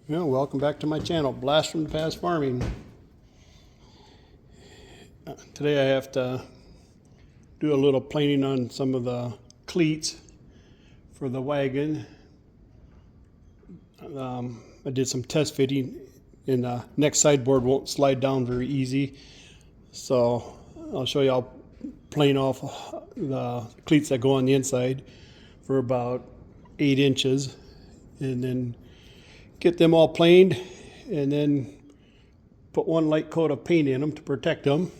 Well, welcome back to my channel, Blast from the Past Farming. Today I have to do a little planing on some of the cleats for the wagon. I did some test fitting, and the next sideboard won't slide down very easy. So I'll show you how plane off the cleats that go on the inside for about 8 inches, and then get them all planed, and then put one light coat of paint in them to protect them.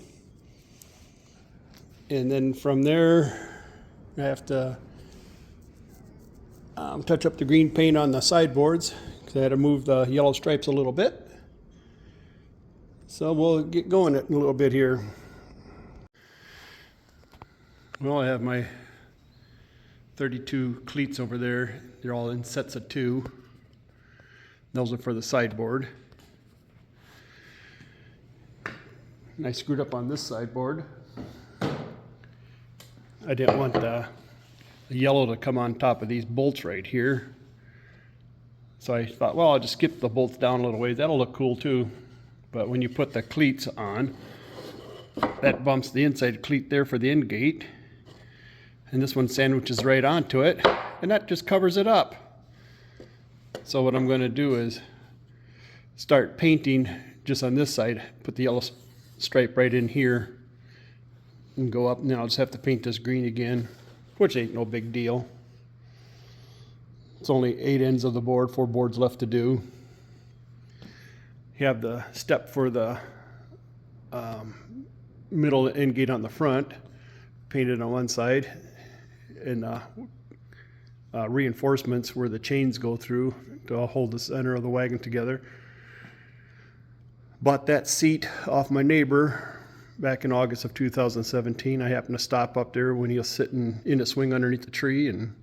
And then from there I have to touch up the green paint on the sideboards because I had to move the yellow stripes a little bit. So we'll get going in a little bit here. Well, I have my 32 cleats over there. They're all in sets of 2. Those are for the sideboard. And I screwed up on this sideboard. I didn't want the yellow to come on top of these bolts right here. So I thought, well, I'll just skip the bolts down a little ways. That'll look cool too. But when you put the cleats on, that bumps the inside cleat there for the end gate. And this one sandwiches right onto it, and that just covers it up. So what I'm going to do is start painting just on this side, put the yellow stripe right in here, and go up. And then I'll just have to paint this green again, which ain't no big deal. It's only 8 ends of the board, 4 boards left to do. You have the step for the middle end gate on the front, painted on one side, and reinforcements where the chains go through to hold the center of the wagon together. Bought that seat off my neighbor back in August of 2017. I happened to stop up there when he was sitting in a swing underneath the tree, and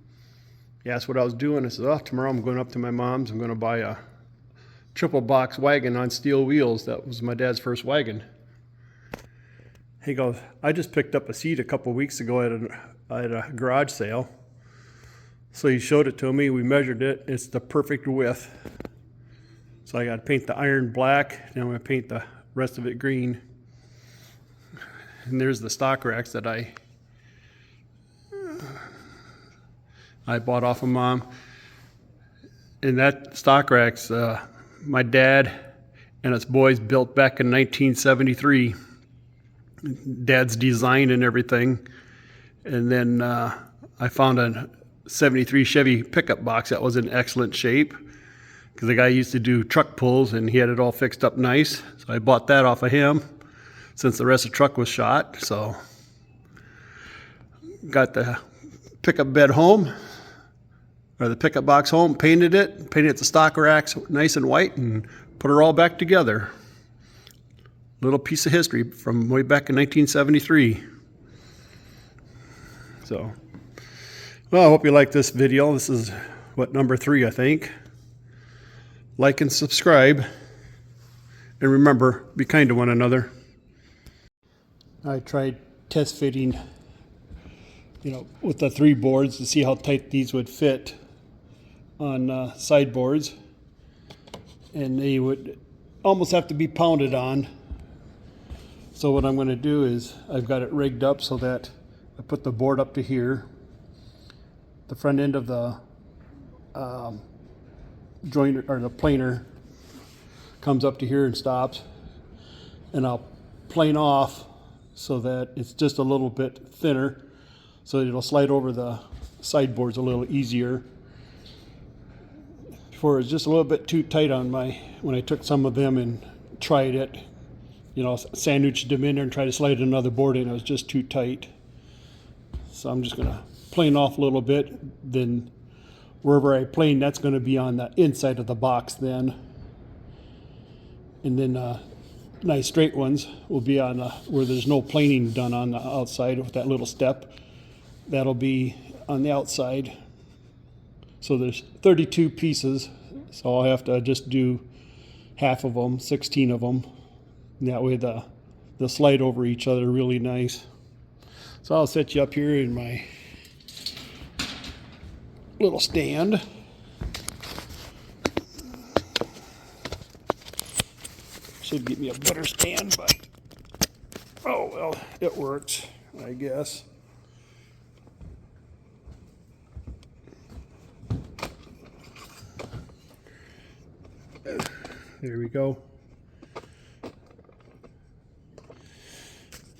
he asked what I was doing. I said, oh, tomorrow I'm going up to my mom's. I'm going to buy a triple box wagon on steel wheels. That was my dad's first wagon. He goes, I just picked up a seat a couple weeks ago at a garage sale. So he showed it to me, we measured it, it's the perfect width. So I got to paint the iron black, now I'm going to paint the rest of it green. And there's the stock racks that I bought off of Mom. And that stock racks, my dad and his boys built back in 1973. Dad's design and everything. And then I found a 73 Chevy pickup box that was in excellent shape because the guy used to do truck pulls and he had it all fixed up nice. So I bought that off of him since the rest of the truck was shot. So got the pickup bed home, or the pickup box home, painted the stock racks nice and white, and put her all back together. Little piece of history from way back in 1973. So, well, I hope you like this video. This is, number 3, I think. Like and subscribe. And remember, be kind to one another. I tried test fitting, with the 3 boards to see how tight these would fit on sideboards. And they would almost have to be pounded on. So what I'm going to do is, I've got it rigged up so that I put the board up to here. The front end of the joiner, or the planer, comes up to here and stops, and I'll plane off so that it's just a little bit thinner, so it'll slide over the sideboards a little easier. Before it was just a little bit too tight on when I took some of them and tried it, sandwiched them in there and tried to slide another board in. It was just too tight. So I'm just going to plane off a little bit, then wherever I plane, that's going to be on the inside of the box then. And then nice straight ones will be on where there's no planing done on the outside with that little step. That'll be on the outside. So there's 32 pieces, so I'll have to just do half of them, 16 of them. And that way they'll slide over each other really nice. So I'll set you up here in my little stand. Should get me a better stand, but oh well, it works, I guess. There we go.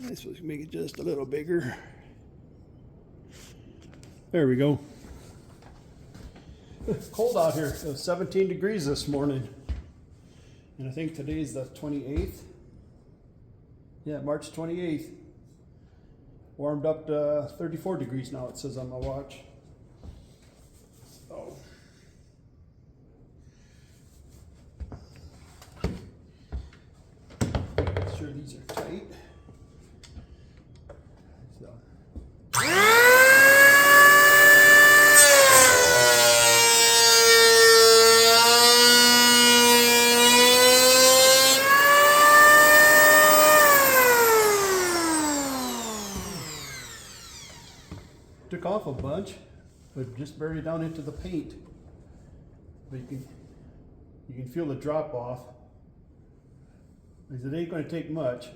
I'm supposed to make it just a little bigger. There we go. It's cold out here. It was 17 degrees this morning. And I think today's the 28th. Yeah, March 28th. Warmed up to 34 degrees now, it says on my watch. So. Make sure these are tight. So. Took off a bunch, but just barely down into the paint. But you can feel the drop off. Because it ain't going to take much.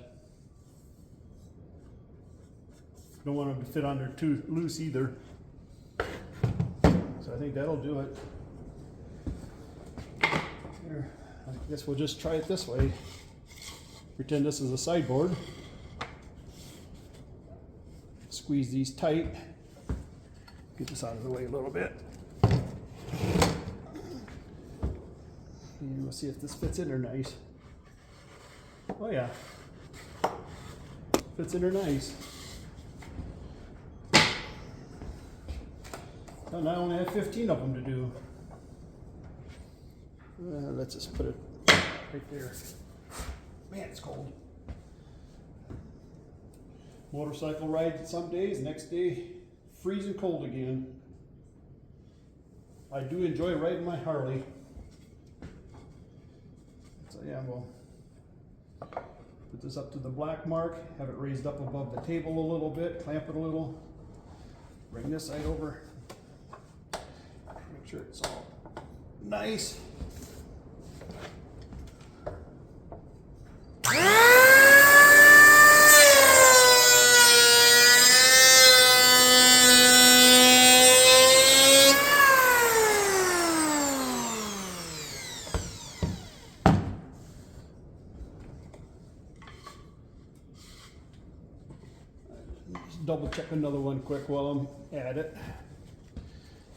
Don't want them to fit on there too loose either. So I think that'll do it. Here, I guess we'll just try it this way. Pretend this is a sideboard. Squeeze these tight. Get this out of the way a little bit. And we'll see if this fits in there nice. Oh yeah, fits in there nice. And I only have 15 of them to do. Let's just put it right there. Man, it's cold. Motorcycle ride some days, next day freezing cold again. I do enjoy riding my Harley. So yeah, we'll put this up to the black mark, have it raised up above the table a little bit, clamp it a little, bring this side over, make sure it's all nice. Double check another one quick while I'm at it.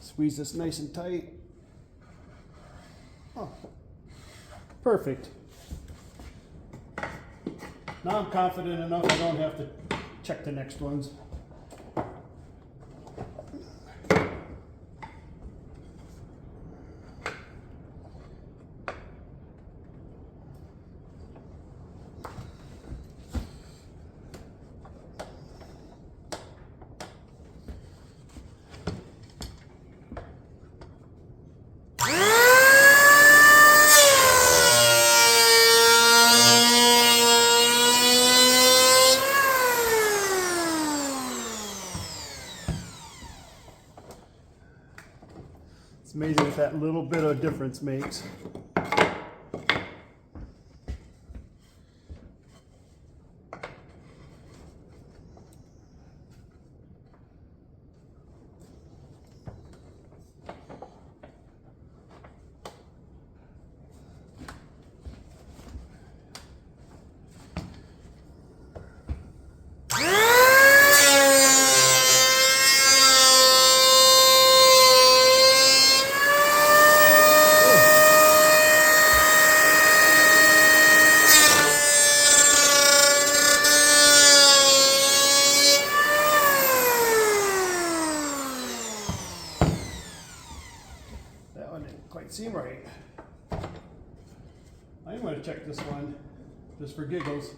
Squeeze this nice and tight. Oh, perfect. Now I'm confident enough I don't have to check the next ones. It's amazing what that little bit of difference makes. Quite seem right. I'm going to check this one just for giggles.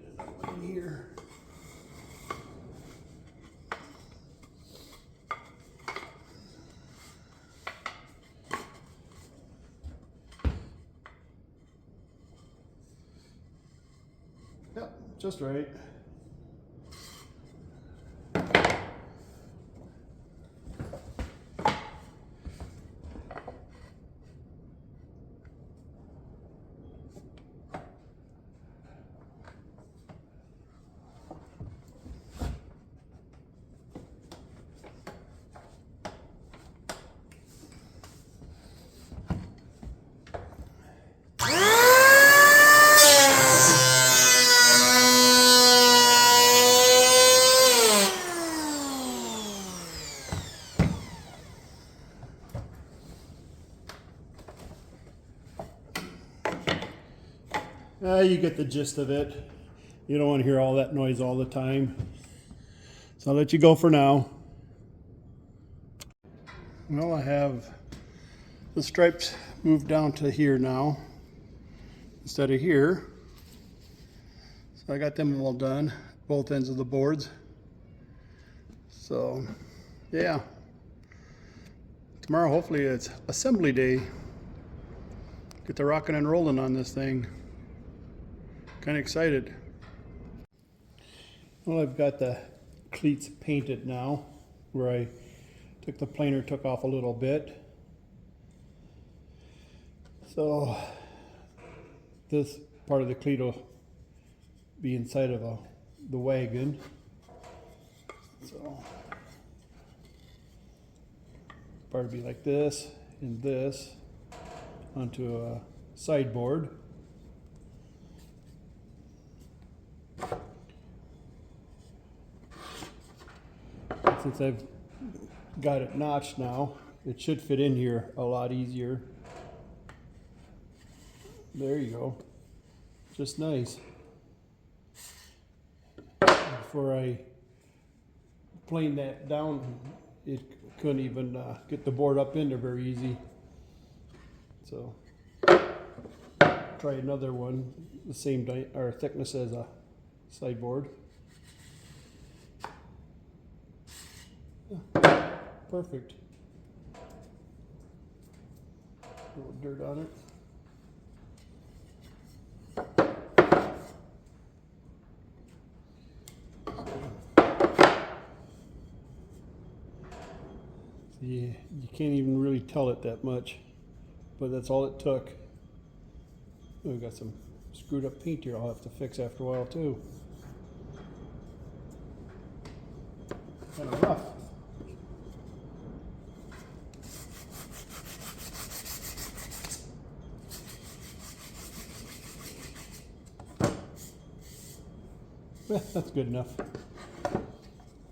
Get another one in here. Yep, just right. You get the gist of it. You don't want to hear all that noise all the time. So I'll let you go for now. Well, I have the stripes moved down to here now instead of here. So I got them all done, both ends of the boards. So yeah, tomorrow hopefully it's assembly day. Get the rocking and rolling on this thing. Kind of excited. Well, I've got the cleats painted now, where I took the planer, took off a little bit. So this part of the cleat will be inside of the wagon. So part will be like this and this onto a sideboard. Since I've got it notched now, it should fit in here a lot easier. There you go. Just nice. Before I planed that down, it couldn't even get the board up in there very easy. So try another one, the same thickness as a sideboard. Perfect. A little dirt on it. See, you can't even really tell it that much, but that's all it took. Oh, we got some screwed up paint here I'll have to fix after a while too. Kind of rough. That's good enough.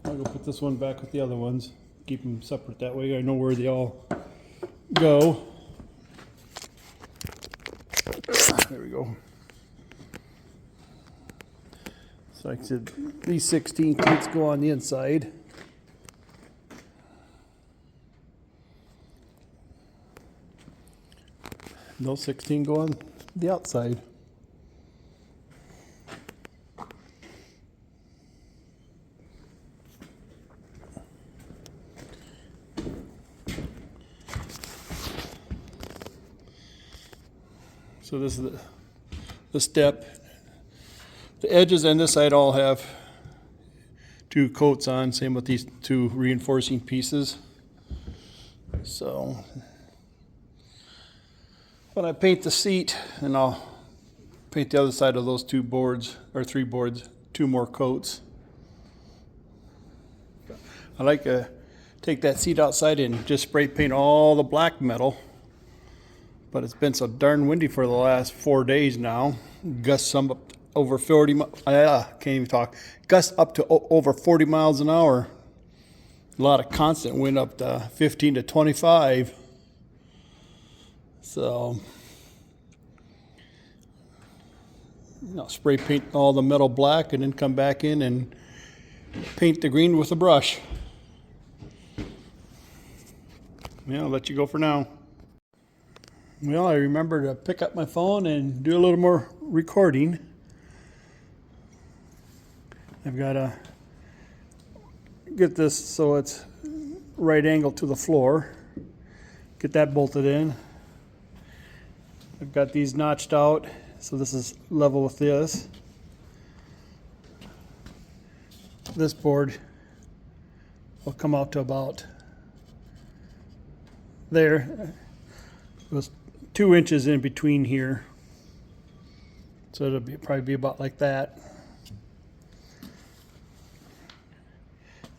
I'll go put this one back with the other ones. Keep them separate that way. I know where they all go. There we go. So like I said, these 16 cleats go on the inside. Those 16 go on the outside. So this is the step. The edges on this side all have 2 coats on, same with these 2 reinforcing pieces. So when I paint the seat, and I'll paint the other side of those 2 boards, or 3 boards, 2 more coats. I like to take that seat outside and just spray paint all the black metal. But it's been so darn windy for the last 4 days now. Gusts some up over 40, can't even talk. Gusts up to over 40 miles an hour. A lot of constant wind up to 15 to 25. So, spray paint all the metal black and then come back in and paint the green with a brush. Yeah, I'll let you go for now. Well, I remember to pick up my phone and do a little more recording. I've got to get this so it's right angle to the floor. Get that bolted in. I've got these notched out, so this is level with this. This board will come out to about there. It was 2 inches in between here, so it'll probably be about like that.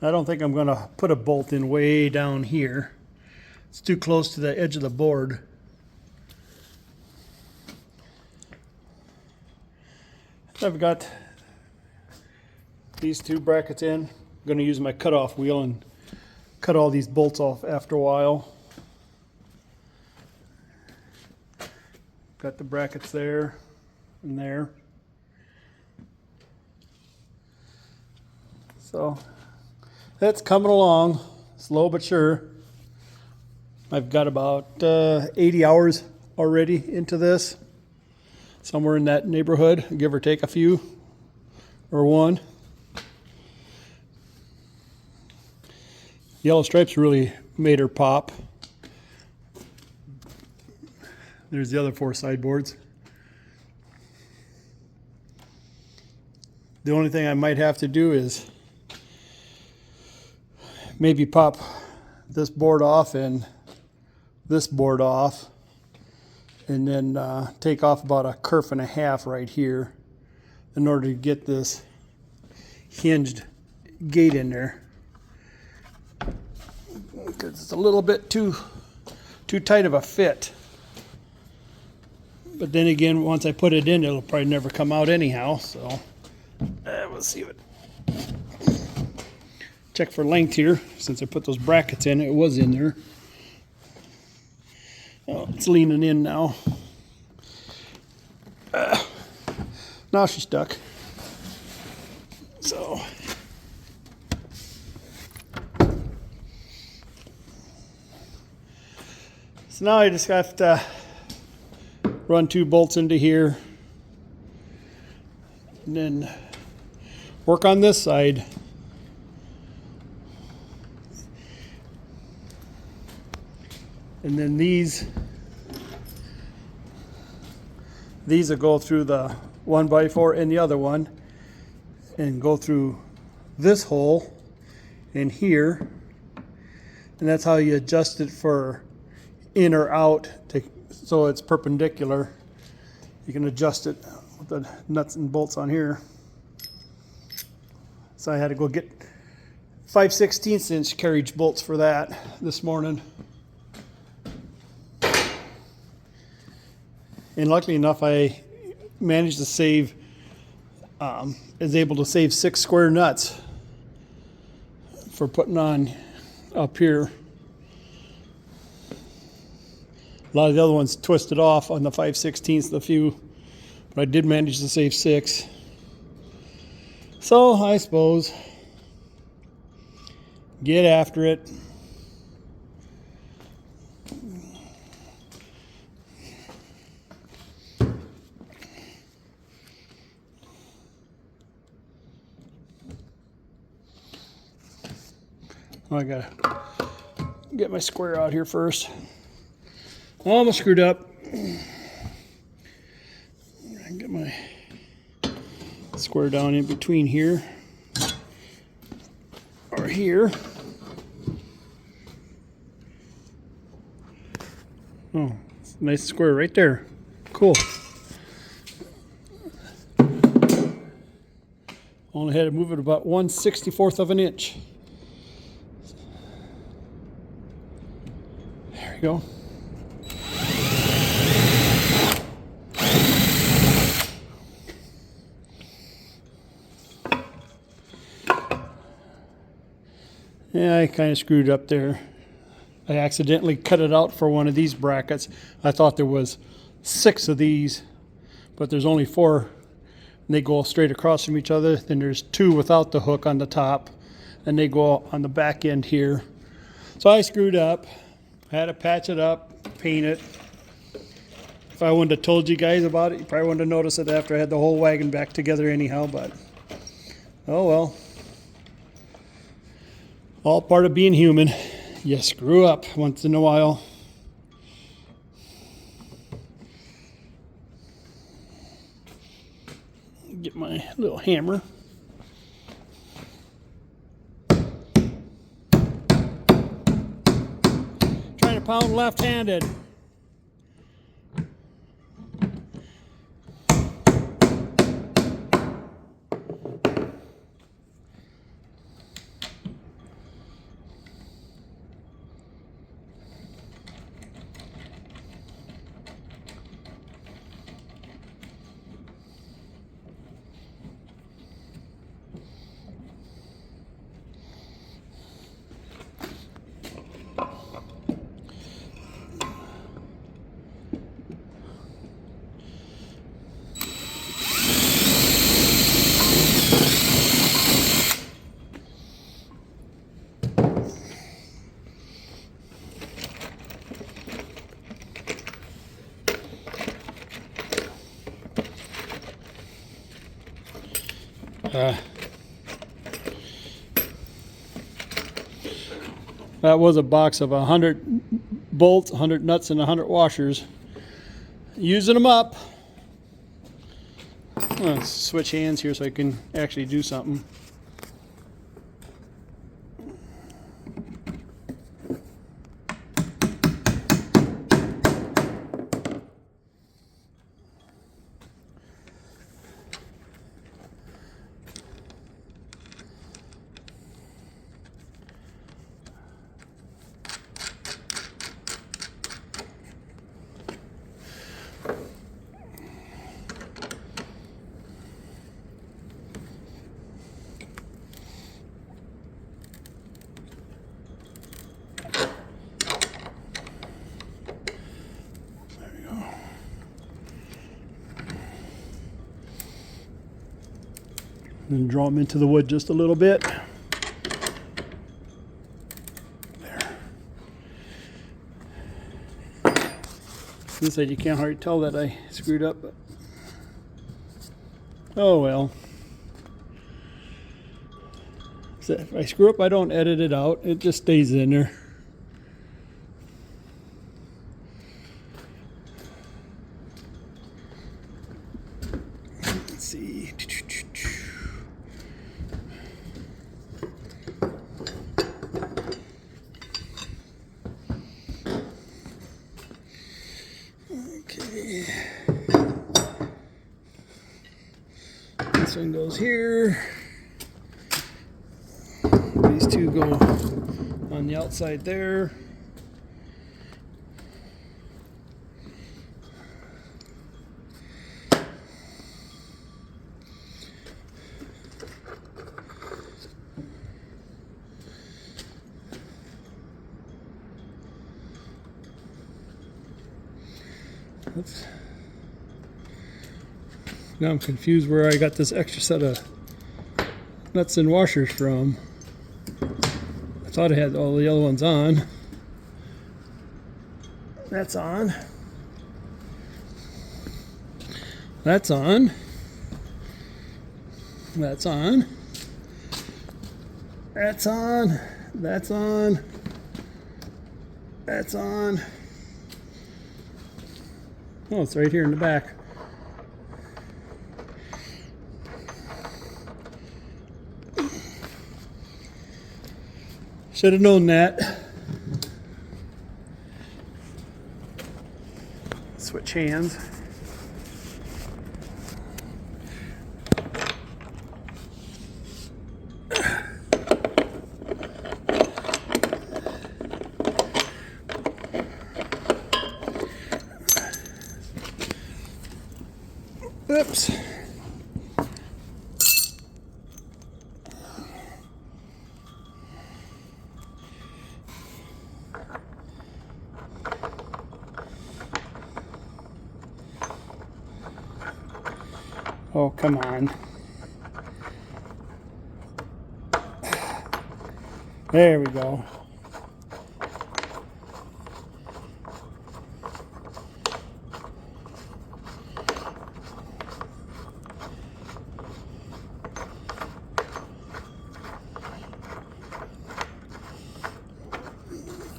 I don't think I'm going to put a bolt in way down here. It's too close to the edge of the board. I've got these 2 brackets in. I'm going to use my cutoff wheel and cut all these bolts off after a while. Got the brackets there. in there. So that's coming along, slow but sure. I've got about 80 hours already into this, somewhere in that neighborhood, give or take a few, or one. Yellow stripes really made her pop. There's the other 4 sideboards. The only thing I might have to do is maybe pop this board off and this board off, and then take off about a kerf and a half right here in order to get this hinged gate in there, because it's a little bit too tight of a fit. But then again, once I put it in, it'll probably never come out anyhow. So we'll see what. Check for length here. Since I put those brackets in, it was in there. Oh, it's leaning in now. Now she's stuck. So now I just have to run 2 bolts into here, and then work on this side. And then these will go through the 1x4 and the other one, and go through this hole in here, and that's how you adjust it for in or out, so it's perpendicular. You can adjust it with the nuts and bolts on here. So I had to go get 5/16 inch carriage bolts for that this morning. And luckily enough, I managed to save, is able to save 6 square nuts for putting on up here. A lot of the other ones twisted off on the 5/16, the few, but I did manage to save 6. So I suppose, get after it. I gotta get my square out here first. Almost screwed up. Get my square down in between here or here. Oh, nice square right there. Cool. Only had to move it about 1/64 of an inch. There we go. Yeah, I kind of screwed up there. I accidentally cut it out for one of these brackets. I thought there was 6 of these, but there's only 4, and they go straight across from each other. Then there's 2 without the hook on the top, and they go on the back end here. So I screwed up. I had to patch it up, paint it. If I wouldn't have told you guys about it, you probably wouldn't have noticed it after I had the whole wagon back together anyhow, but oh well. All part of being human. You screw up once in a while. Get my little hammer. Trying to pound left-handed. That was a box of 100 bolts, 100 nuts, and 100 washers. Using them up. Let's switch hands here so I can actually do something. And draw them into the wood just a little bit. There. This side you can't hardly tell that I screwed up, but oh well. So if I screw up, I don't edit it out. It just stays in there. Let's see. Okay. This one goes here. These two go on the outside there. Oops. Now I'm confused where I got this extra set of nuts and washers from. I thought I had all the other ones on. That's on. That's on. That's on. That's on. That's on. That's on. Oh, it's right here in the back. Should have known that. Switch hands. Oops. Oh, come on. There we go.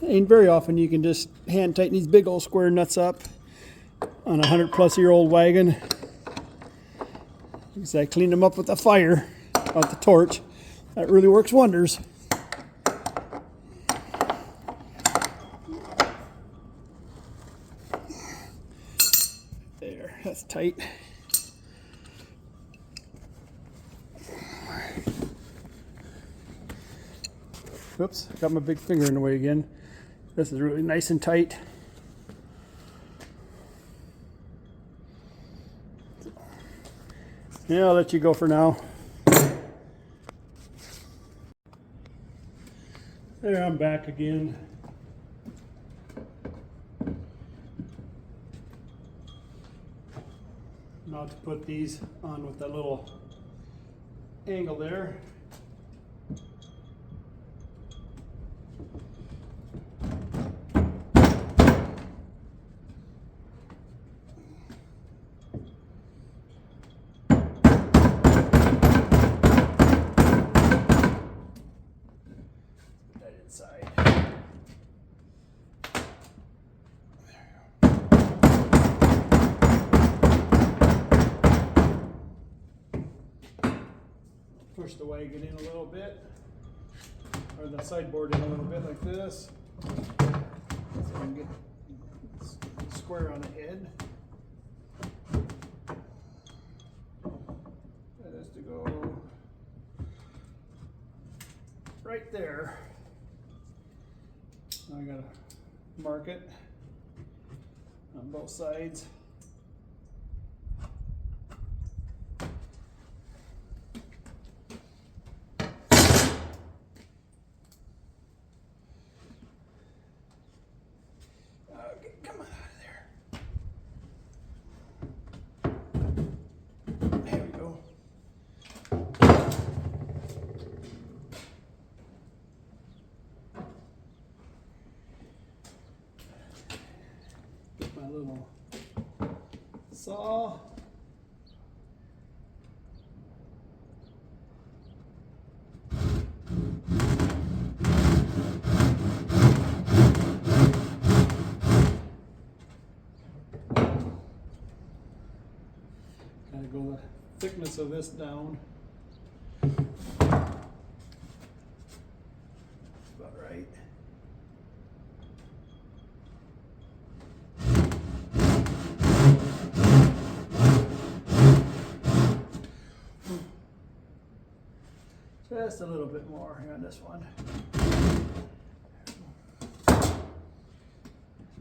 Ain't very often you can just hand tighten these big old square nuts up on a 100-plus-year-old wagon. Because I cleaned them up with the fire out the torch. That really works wonders. There, that's tight. Oops, got my big finger in the way again. This is really nice and tight. Yeah, I'll let you go for now. There, I'm back again. Now to put these on with that little angle there. push the wagon in a little bit, or the sideboard in a little bit like this, so I can get square on the head. That is to go right there. I gotta mark it on both sides. Okay, come on out of there. There we go. Get my little saw. Gotta go the thickness of this down. About right. Just a little bit more here on this one.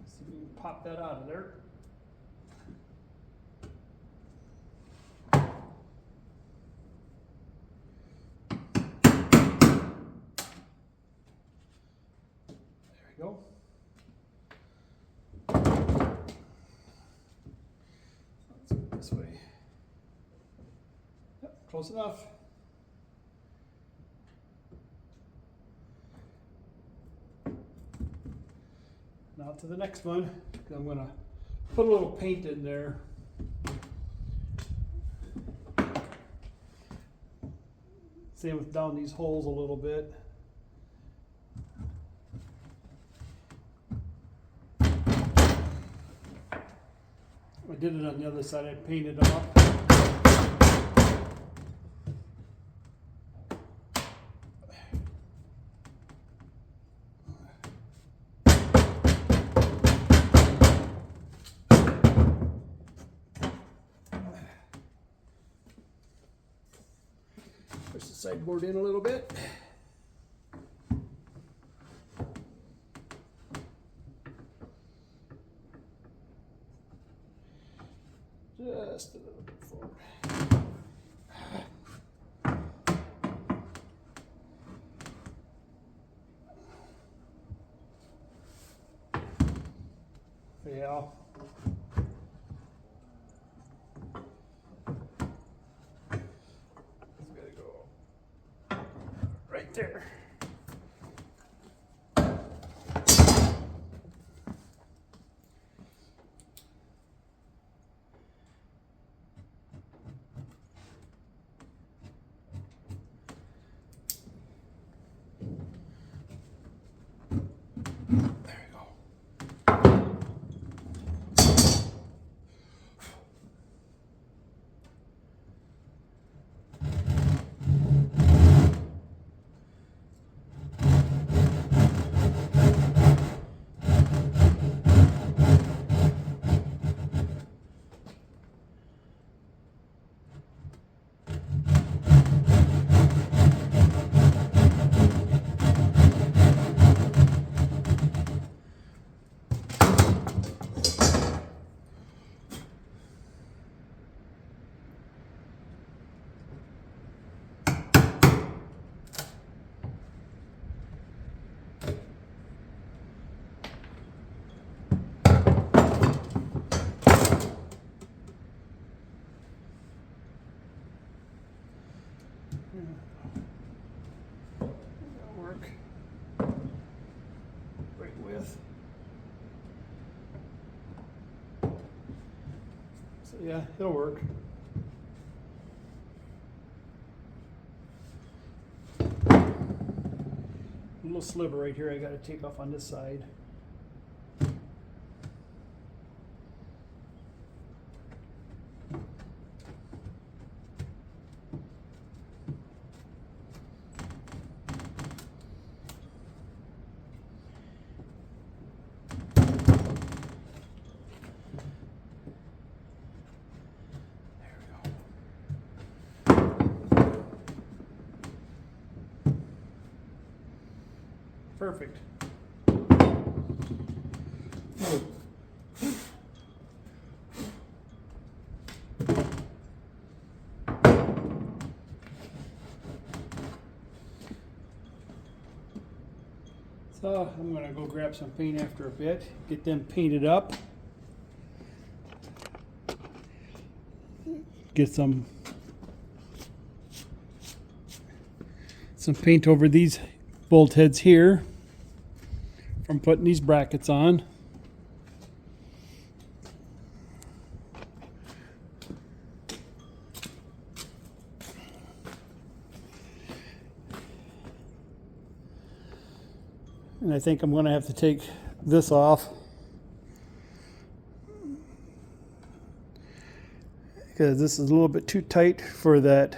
See if we can pop that out of there. There we go. Let's go this way. Yep, close enough. Now to the next one. I'm going to put a little paint in there. Same with down these holes a little bit. I did it on the other side. I painted them up. Push the sideboard in a little bit. Just a little bit forward. Yeah. It's gotta go right there. That'll work. Right width. So yeah, it'll work. A little sliver right here I got to take off on this side. perfect. So I'm going to go grab some paint after a bit, get them painted up. Get some paint over these bolt heads here from putting these brackets on. And I think I'm going to have to take this off because this is a little bit too tight for that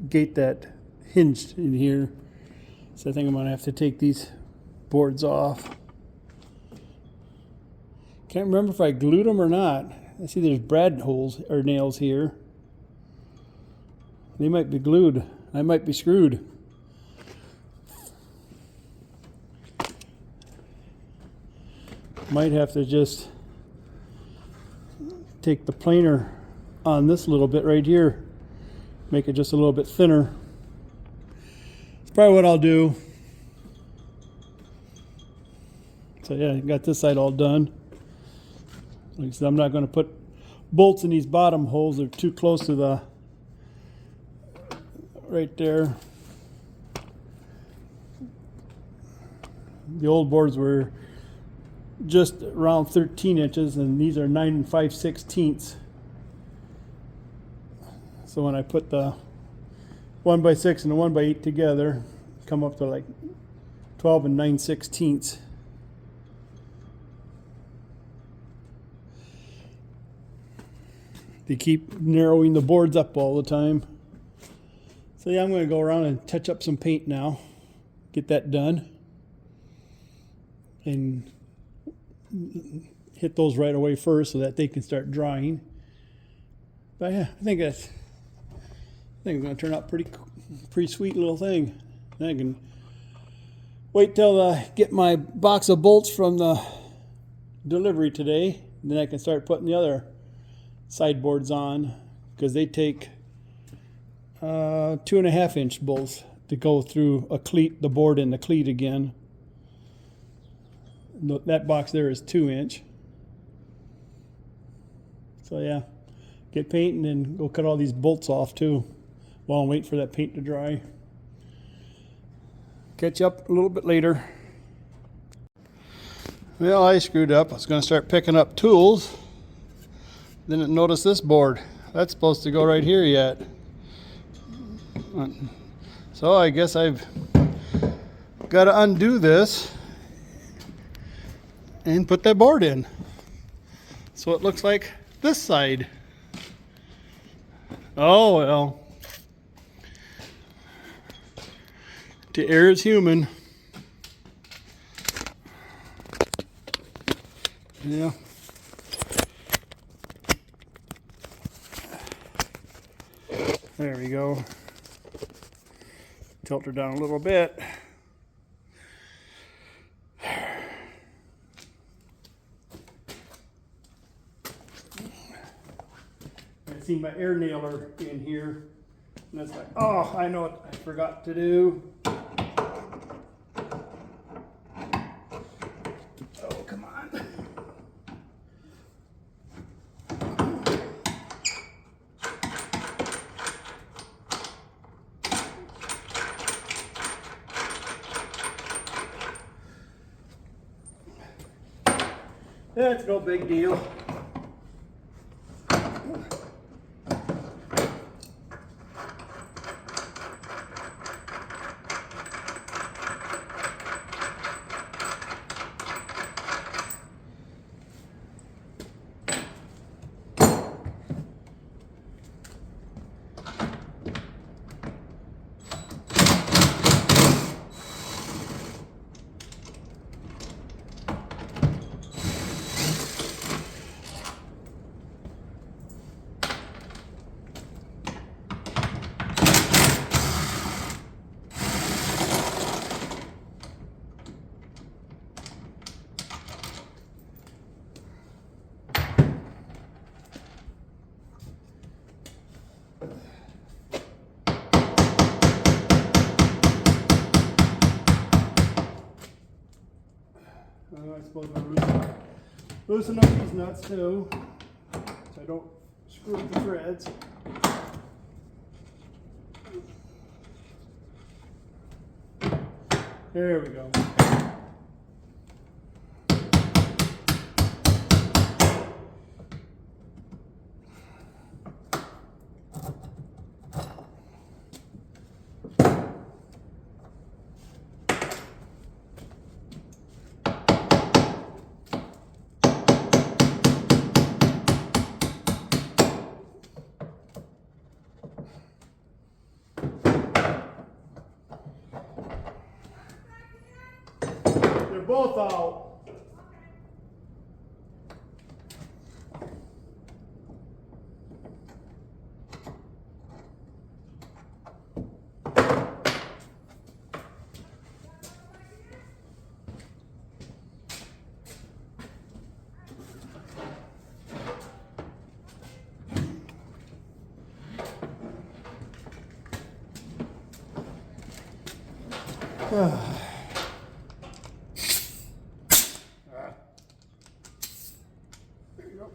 gate that hinged in here. So I think I'm going to have to take these boards off. Can't remember if I glued them or not. I see there's brad holes or nails here. They might be glued. I might be screwed. Might have to just take the planer on this little bit right here, make it just a little bit thinner. It's probably what I'll do. So yeah, got this side all done. Like I said, I'm not going to put bolts in these bottom holes. They're too close to the right there. The old boards were just around 13 inches, and these are 9 5/16. So when I put the 1x6 and the 1x8 together, come up to like 12 and 9/16. They keep narrowing the boards up all the time. So yeah, I'm going to go around and touch up some paint now, get that done, and hit those right away first so that they can start drying. But yeah, I think it's going to turn out pretty sweet little thing. Then I can wait till I get my box of bolts from the delivery today, and then I can start putting the other sideboards on, because they take 2.5 inch bolts to go through a cleat, the board and the cleat again. That box there is 2 inch. So yeah, get paint and then go cut all these bolts off too while I'm waiting for that paint to dry. Catch up a little bit later. Well, I screwed up. I was going to start picking up tools. Didn't notice this board. That's supposed to go right here yet. So I guess I've got to undo this and put that board in. So it looks like this side. Oh well. To err is human. Yeah. There we go. Tilt her down a little bit. I see my air nailer in here, and it's like, oh, I know what I forgot to do. Oh, come on. That's no big deal. suppose we'll loosen up these nuts too, so I don't screw up the threads. There we go. They're both out. There you go.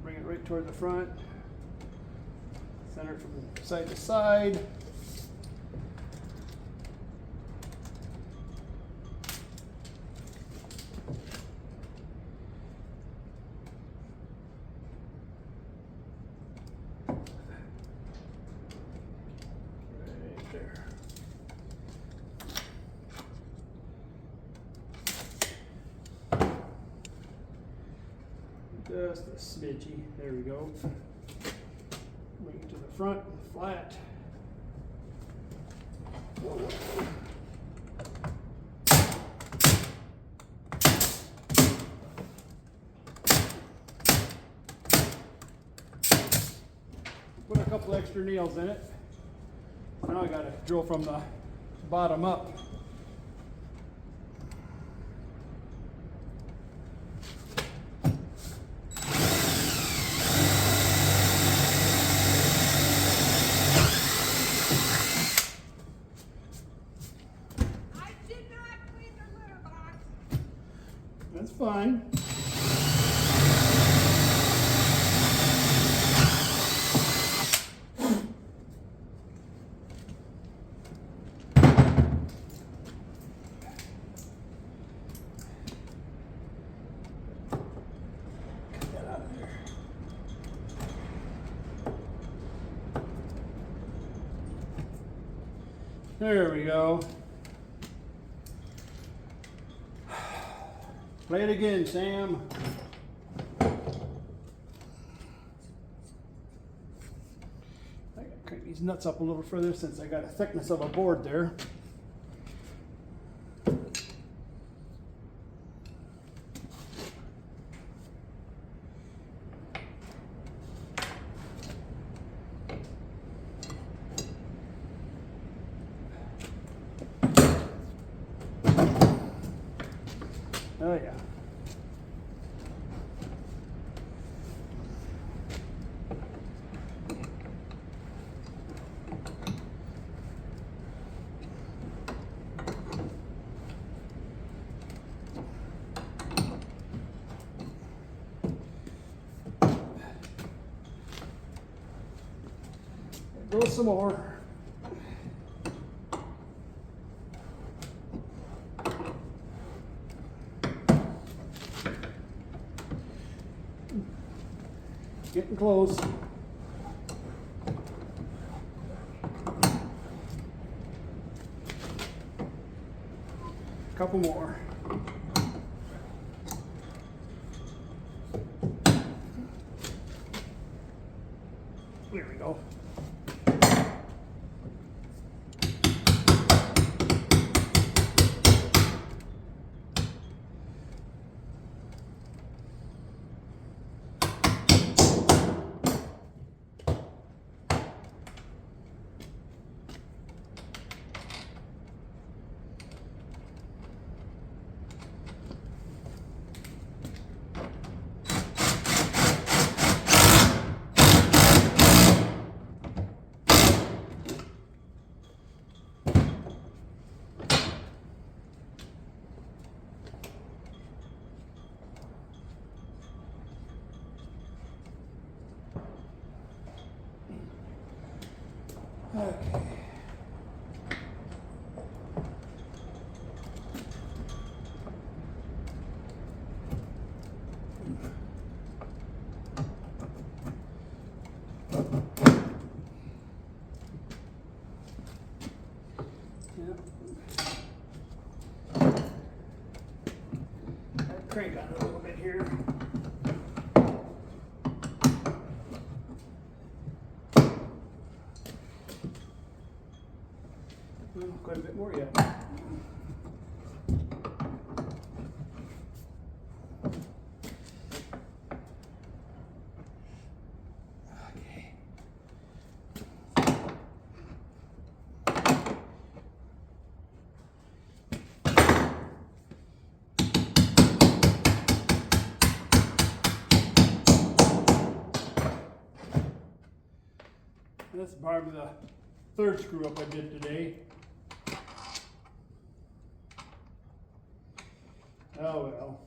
Bring it right toward the front. Center it from side to side. Just a smidgy. There we go. Bring it to the front, flat. Put a couple extra nails in it. Now I gotta drill from the bottom up. That's fine. Get that out of there. There we go. Play it again, Sam. I gotta crank these nuts up a little further since I got a thickness of a board there. Oh yeah. There goes some more. Getting close. Couple more. There we go. Okay. Crank on it a little bit here. Quite a bit more yet. Okay. That's part of the third screw up I did today. Oh well.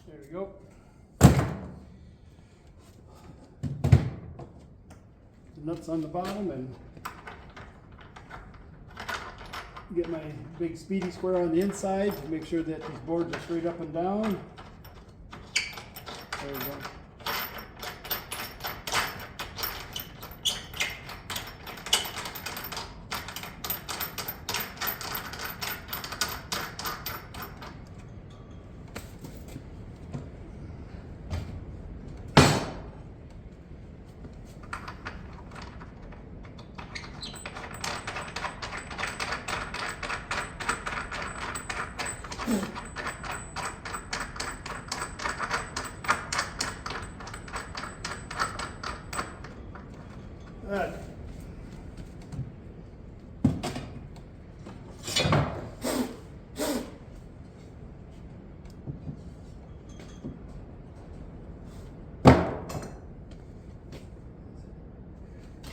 There we go. The nuts on the bottom, and get my big speedy square on the inside to make sure that these boards are straight up and down. There we go. Right.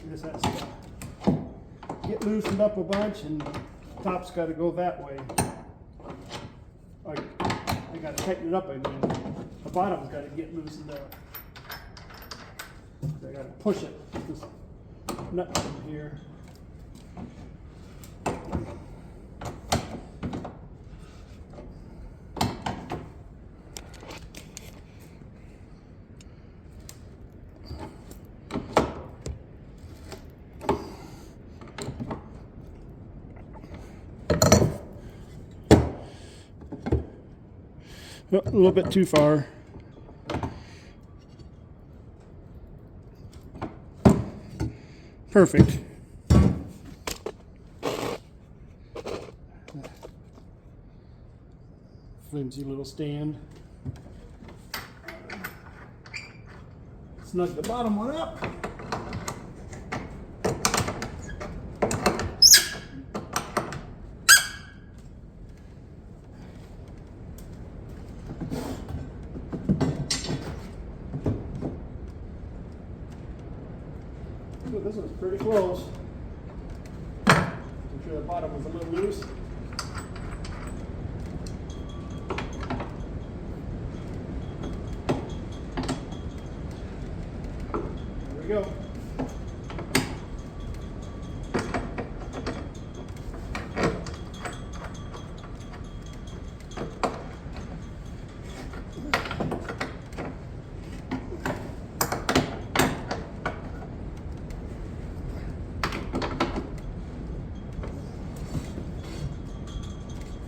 This has to get loosened up a bunch, and the top's got to go that way. I got to tighten it up again. The bottom's got to get loosened up. I got to push it with this nut from here. Oh, a little bit too far. Perfect. Flimsy little stand. Snug the bottom one up. Ooh, this one's pretty close. I'm sure the bottom was a little loose. There we go.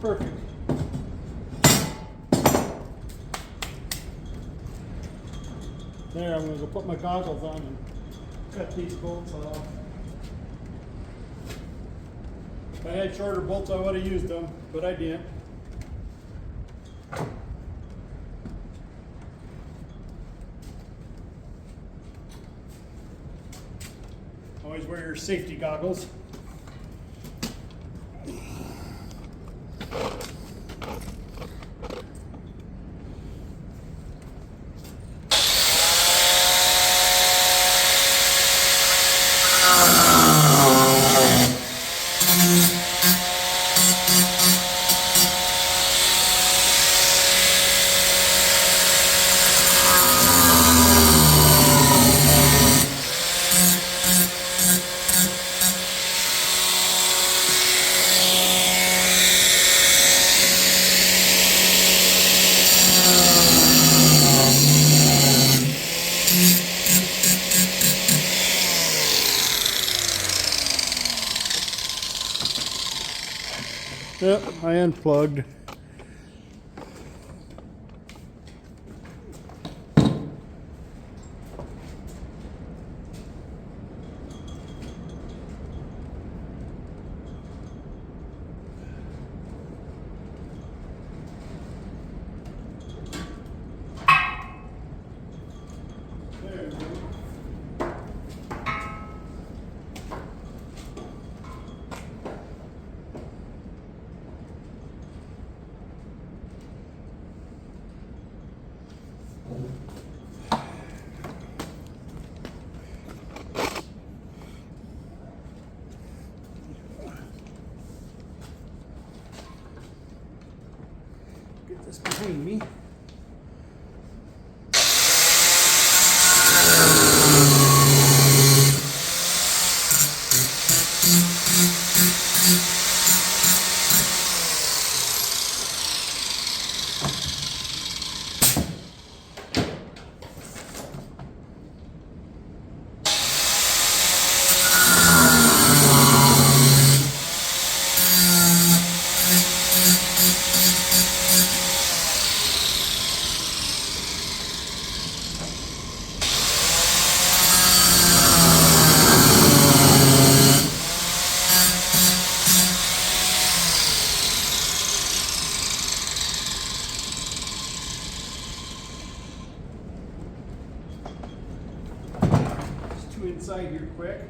Perfect. There, I'm going to go put my goggles on and cut these bolts off. If I had shorter bolts, I would have used them, but I didn't. Always wear your safety goggles. Yep, I unplugged. Get this behind me. Inside here quick.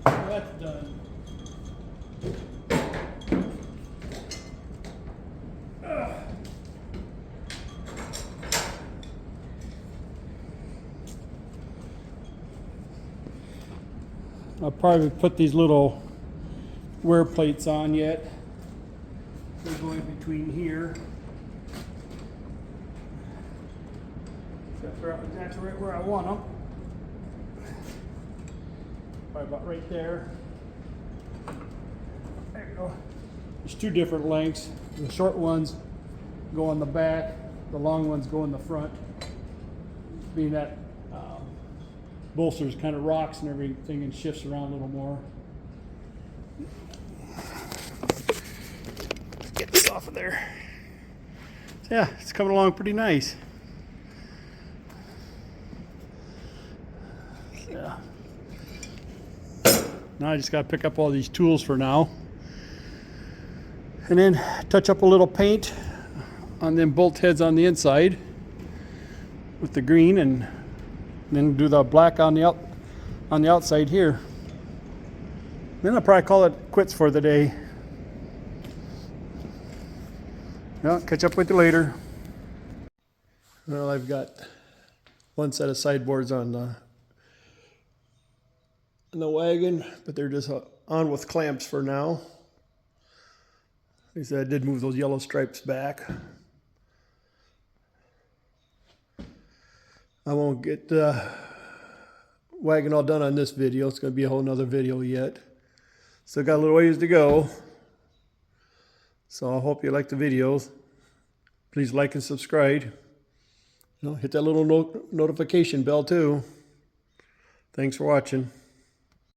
That's done. I'll probably put these little wear plates on yet. They're going between here. They're exactly right where I want them. Probably about right there. There you go. There's two different lengths. The short ones go on the back, the long ones go in the front. Being that bolsters kind of rocks and everything and shifts around a little more. Let's get this off of there. So yeah, it's coming along pretty nice. Yeah. Now I just got to pick up all these tools for now. And then touch up a little paint on them bolt heads on the inside with the green, and then do the black on the outside here. Then I'll probably call it quits for the day. Well, catch up with you later. Well, I've got one set of sideboards on the wagon, but they're just on with clamps for now. Like I said, I did move those yellow stripes back. I won't get the wagon all done on this video. It's going to be a whole nother video yet. Still got a little ways to go. So I hope you like the videos. Please like and subscribe. Hit that little notification bell too. Thanks for watching.